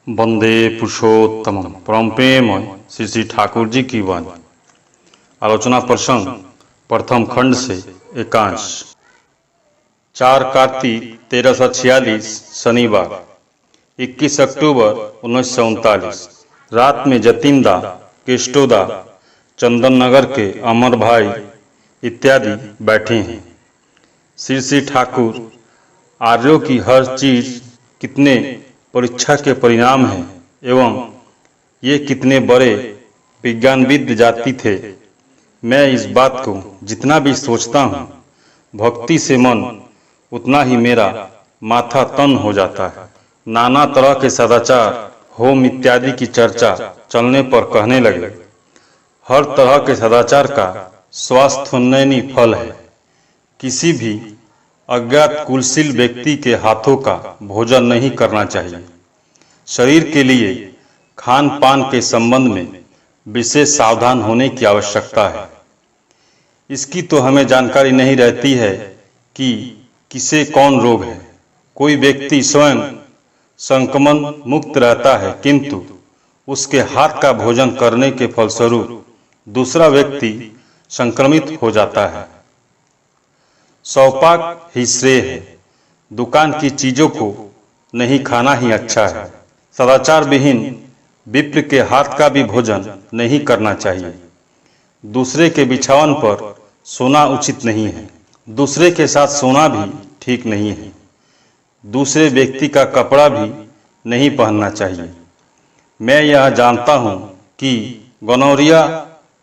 वंदे पुरुषोत्तम परम प्रेममय श्री श्री ठाकुर जी की वाणी। आलोचना प्रसंग प्रथम खंड से एकांश। 4 कार्तिक 1346 शनिवार 21 अक्टूबर 1939 रात में जतिनदा, केष्टोदा, चंदन नगर के अमर भाई इत्यादि बैठे हैं। श्री श्री ठाकुर आर्यों की हर चीज कितने परीक्षा के परिणाम हैं एवं ये कितने बड़े विज्ञानविद जाति थे। मैं इस बात को जितना भी सोचता हूँ भक्ति से मन उतना ही मेरा माथा तन हो जाता है। नाना तरह के सदाचार, होम इत्यादि की चर्चा चलने पर कहने लगे, हर तरह के सदाचार का स्वास्थ्योन्नयनी फल है। किसी भी अज्ञात कुलशील व्यक्ति के हाथों का भोजन नहीं करना चाहिए। शरीर के लिए खान पान के संबंध में विशेष सावधान होने की आवश्यकता है। इसकी तो हमें जानकारी नहीं रहती है कि किसे कौन रोग है। कोई व्यक्ति स्वयं संक्रमण मुक्त रहता है, किंतु उसके हाथ का भोजन करने के फलस्वरूप दूसरा व्यक्ति संक्रमित हो जाता है। सौपाक ही श्रेय है। दुकान की चीजों को नहीं खाना ही अच्छा है। सदाचार विहीन विप्र के हाथ का भी भोजन नहीं करना चाहिए। दूसरे के बिछावन पर सोना उचित नहीं है। दूसरे के साथ सोना भी ठीक नहीं है। दूसरे व्यक्ति का कपड़ा भी नहीं पहनना चाहिए। मैं यह जानता हूँ कि गोनोरिया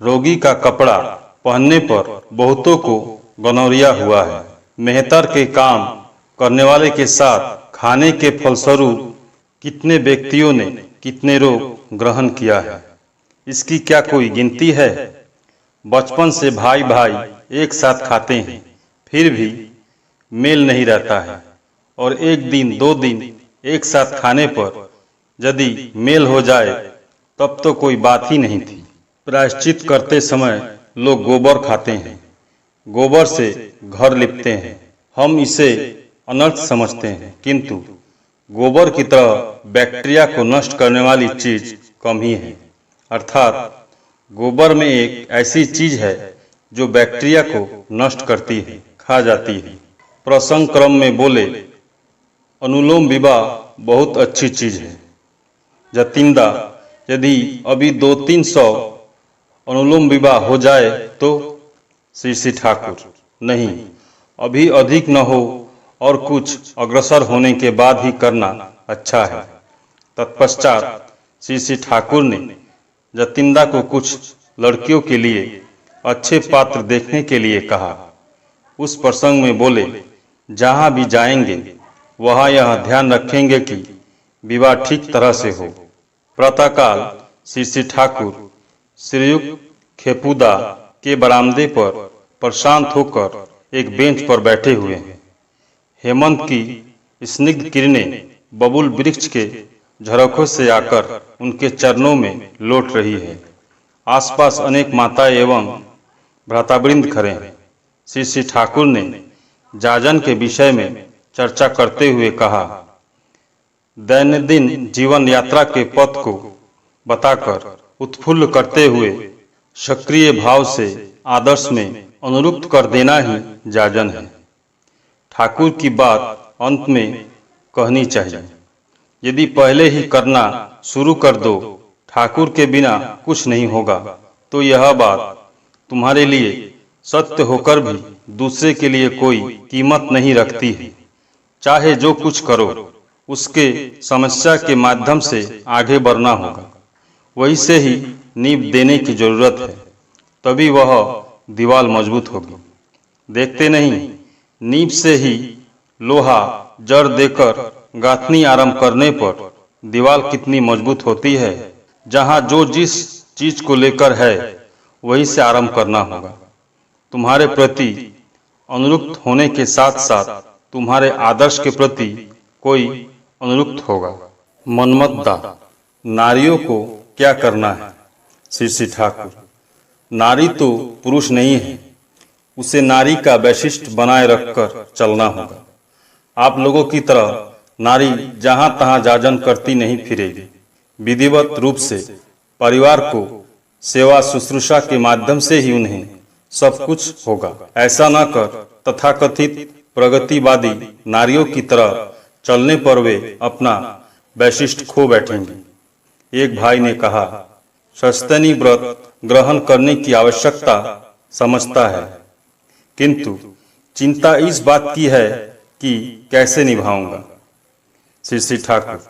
रोगी का कपड़ा पहनने पर बहुतों को गोनोरिया हुआ है। मेहतर के काम करने वाले के साथ खाने के फलस्वरूप कितने व्यक्तियों ने कितने रोग ग्रहण किया है, इसकी क्या कोई गिनती है। बचपन से भाई भाई एक साथ खाते हैं, फिर भी मेल नहीं रहता है, और एक दिन 2 दिन एक साथ खाने पर यदि मेल हो जाए तब तो कोई बात ही नहीं थी। प्रायश्चित करते समय लोग गोबर खाते हैं, गोबर से घर लिपते हैं। हम इसे अनर्थ समझते हैं, किंतु गोबर की तरह बैक्टीरिया को नष्ट करने वाली चीज कम ही है। अर्थात गोबर में एक ऐसी चीज है जो बैक्टीरिया को नष्ट करती है, खा जाती है। प्रसंग क्रम में बोले, अनुलोम विवाह बहुत अच्छी चीज है। जतिनदा, यदि अभी 200-300 अनुलोम विवाह हो जाए तो। श्री श्री ठाकुर, नहीं, अभी अधिक न हो और कुछ अग्रसर होने के बाद ही करना अच्छा है। तत्पश्चात श्री श्री ठाकुर ने जतिनदा को कुछ लड़कियों के लिए अच्छे पात्र देखने के लिए कहा। उस प्रसंग में बोले, जहाँ भी जाएंगे वहाँ यह ध्यान रखेंगे कि विवाह ठीक तरह से हो। प्रातःकाल श्री श्री ठाकुर श्रीयुक्त खेपुदा के बरामदे पर प्रशांत होकर एक बेंच पर बैठे हुए हैं। हेमंत की स्निग्ध किरणें बबूल वृक्ष के झरोखों से आकर उनके चरणों में लौट रही है। आसपास अनेक माताएं एवं भ्रातावृंद खड़े हैं। श्री श्री ठाकुर ने जाजन के विषय में चर्चा करते हुए कहा, दैनंदिन जीवन यात्रा के पथ को बताकर उत्फुल्ल करते हुए सक्रिय भाव से आदर्श में अनुरूप कर देना ही जाजन है। ठाकुर की बात अंत में कहनी चाहिए। यदि पहले ही करना शुरू कर दो, ठाकुर के बिना कुछ नहीं होगा, तो यह बात तुम्हारे लिए सत्य होकर भी दूसरे के लिए कोई कीमत नहीं रखती है। चाहे जो कुछ करो, उसके समस्या के माध्यम से आगे बढ़ना होगा। वही से ही नींव देने की जरूरत है, तभी वह दीवार मजबूत होगी। देखते नहीं, नींव से ही लोहा जड़ देकर गांथनी आरंभ करने पर दीवार कितनी मजबूत होती है। जहाँ जो जिस चीज को लेकर है वही से आरंभ करना होगा। तुम्हारे प्रति अनुरुक्त होने के साथ साथ तुम्हारे आदर्श के प्रति कोई अनुरुक्त होगा। मनमत्ता, नारियों को क्या करना है। श्री श्री ठाकुर, नारी तो पुरुष नहीं है, उसे नारी का वैशिष्ट बनाए रखकर चलना होगा। आप लोगों की तरह नारी जहां तहां जाजन करती नहीं फिरेगी। विधिवत रूप से परिवार को सेवा शुश्रूषा के माध्यम से ही उन्हें सब कुछ होगा। ऐसा न कर तथाकथित प्रगतिवादी नारियों की तरह चलने पर वे अपना वैशिष्ट खो बैठेंगे। एक भाई ने कहा, सस्तनी व्रत ग्रहण करने की आवश्यकता समझता है, किंतु चिंता इस बात की है कि कैसे निभाऊंगा। श्री श्री ठाकुर,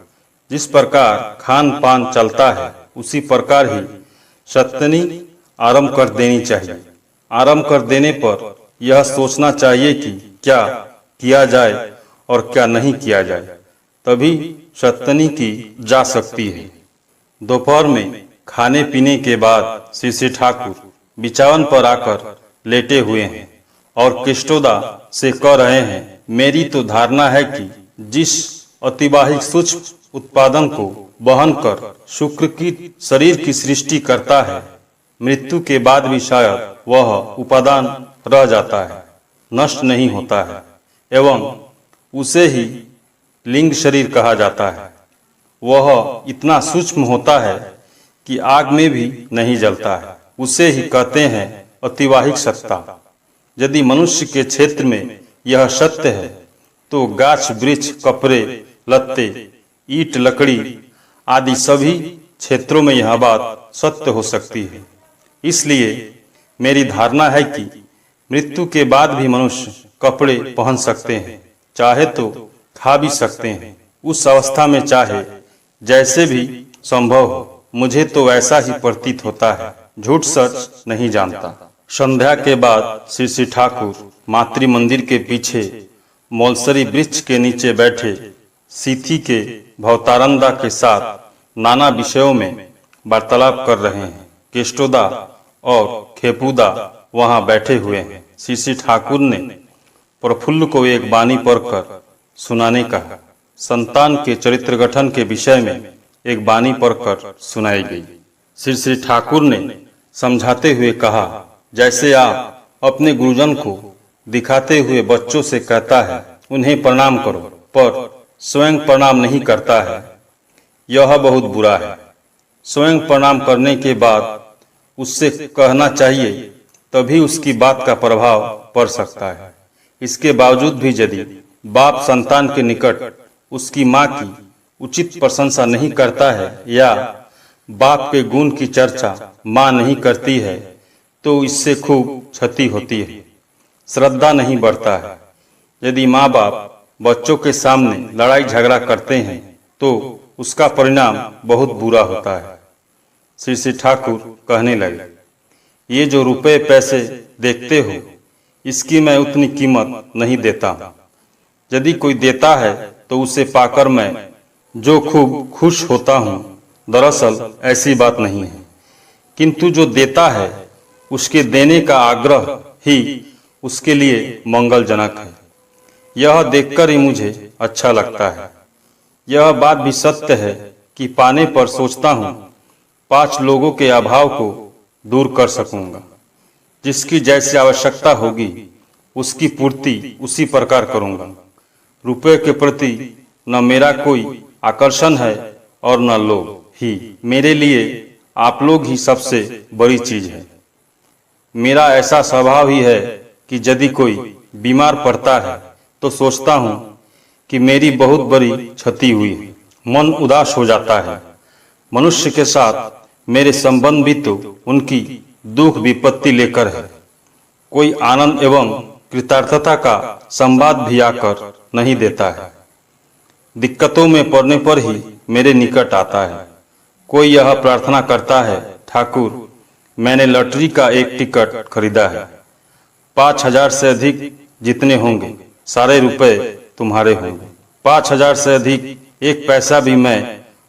जिस प्रकार खान पान चलता है उसी प्रकार ही सस्तनी आरंभ कर देनी चाहिए। आरंभ कर देने पर यह सोचना चाहिए कि क्या किया जाए और क्या नहीं किया जाए, तभी सस्तनी की जा सकती है। दोपहर में खाने पीने के बाद श्री श्री ठाकुर बिछावन पर आकर लेटे हुए हैं और केष्टोदा से कह रहे हैं, मेरी तो धारणा है कि जिस अतिवाहिक सूक्ष्म उत्पादन को वहन कर शुक्र की शरीर की सृष्टि करता है, मृत्यु के बाद भी शायद वह उपादान रह जाता है, नष्ट नहीं होता है, एवं उसे ही लिंग शरीर कहा जाता है। वह इतना सूक्ष्म होता है कि आग में भी नहीं जलता है। उसे ही कहते हैं अतिवाहिक सत्ता। यदि मनुष्य के क्षेत्र में यह सत्य है तो गाछ वृक्ष कपड़े लत्ते ईंट लकड़ी आदि सभी क्षेत्रों में यह बात सत्य हो सकती है। इसलिए मेरी धारणा है कि मृत्यु के बाद भी मनुष्य कपड़े पहन सकते हैं, चाहे तो खा भी सकते हैं, उस अवस्था में चाहे जैसे भी संभव हो। मुझे तो वैसा ही प्रतीत होता है, झूठ सच नहीं जानता। संध्या के बाद श्री श्री ठाकुर मातृ मंदिर के पीछे मौलसरी वृक्ष के नीचे बैठे सीथी के भवतारंदा के साथ नाना विषयों में वार्तालाप कर रहे हैं। केष्टोदा और खेपुदा वहां बैठे हुए हैं। श्री श्री ठाकुर ने प्रफुल्ल को एक बानी पढ़कर सुनाने कहा। संतान के चरित्र गठन के विषय में एक बानी पढ़कर सुनाई गई। श्री श्री ठाकुर ने समझाते हुए कहा, जैसे आप अपने गुरुजन को दिखाते हुए बच्चों से कहता है उन्हें प्रणाम करो, पर स्वयं प्रणाम नहीं करता है, यह बहुत बुरा है। स्वयं प्रणाम करने के बाद उससे कहना चाहिए, तभी उसकी बात का प्रभाव पड़ सकता है। इसके बावजूद भी यदि बाप संतान के निकट उसकी माँ की उचित प्रशंसा नहीं करता है या बाप के गुण की चर्चा माँ नहीं करती है, तो इससे खूब क्षति होती है, श्रद्धा नहीं बढ़ता है। यदि माँ बाप बच्चों के सामने लड़ाई झगड़ा करते हैं तो उसका परिणाम बहुत बुरा होता है। श्री श्री ठाकुर कहने लगे, ये जो रुपए पैसे देखते हो, इसकी मैं उतनी कीमत नहीं देता हूँ। यदि कोई देता है तो उसे पाकर मैं जो खूब खुश होता हूँ, दरअसल ऐसी बात नहीं है, किंतु जो देता है उसके देने का आग्रह ही उसके लिए मंगलजनक है। यह देखकर ही मुझे अच्छा लगता है। यह बात भी सत्य है कि पाने पर सोचता हूँ 5 लोगों के अभाव को दूर कर सकूंगा। जिसकी जैसी आवश्यकता होगी उसकी पूर्ति उसी प्रकार करूंगा। रुपए के प्रति न मेरा कोई आकर्षण है और न लोभ ही। मेरे लिए आप लोग ही सबसे बड़ी चीज है। मेरा ऐसा स्वभाव ही है कि यदि कोई बीमार पड़ता है तो सोचता हूँ कि मेरी बहुत बड़ी क्षति हुई है, मन उदास हो जाता है। मनुष्य के साथ मेरे संबंध भी तो उनकी दुख विपत्ति लेकर है। कोई आनंद एवं कृतार्थता का संवाद भी आकर नहीं देता है। दिक्कतों में पड़ने पर ही मेरे निकट आता है। कोई यह प्रार्थना करता है, ठाकुर मैंने लॉटरी का एक टिकट खरीदा है, 5,000 से अधिक जितने होंगे सारे रुपए तुम्हारे होंगे। 5,000 से अधिक एक पैसा भी मैं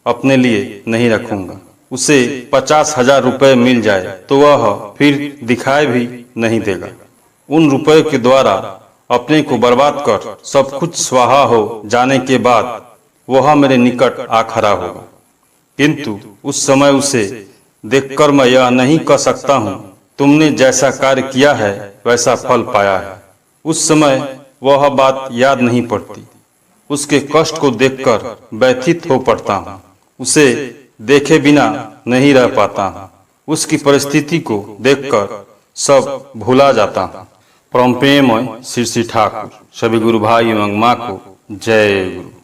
अपने लिए नहीं रखूंगा। उसे 50,000 रुपए मिल जाए तो वह फिर दिखाई भी नहीं देगा। उन रुपयों के द्वारा अपने को बर्बाद कर सब कुछ स्वाहा हो जाने के बाद वह मेरे निकट आ खड़ा होगा, किंतु उस समय उसे देखकर मैं यह नहीं कह सकता हूँ तुमने जैसा कार्य किया है वैसा फल पाया है। उस समय वह बात याद नहीं पड़ती। उसके कष्ट को देखकर व्यथित हो पड़ता हूँ। उसे देखे बिना नहीं रह पाता हूँ। उसकी परिस्थिति को देखकर सब भुला जाता हूँ। परम प्रेममय श्री ठाकुर। सभी गुरु भाई एवं माँ को जय गुरु।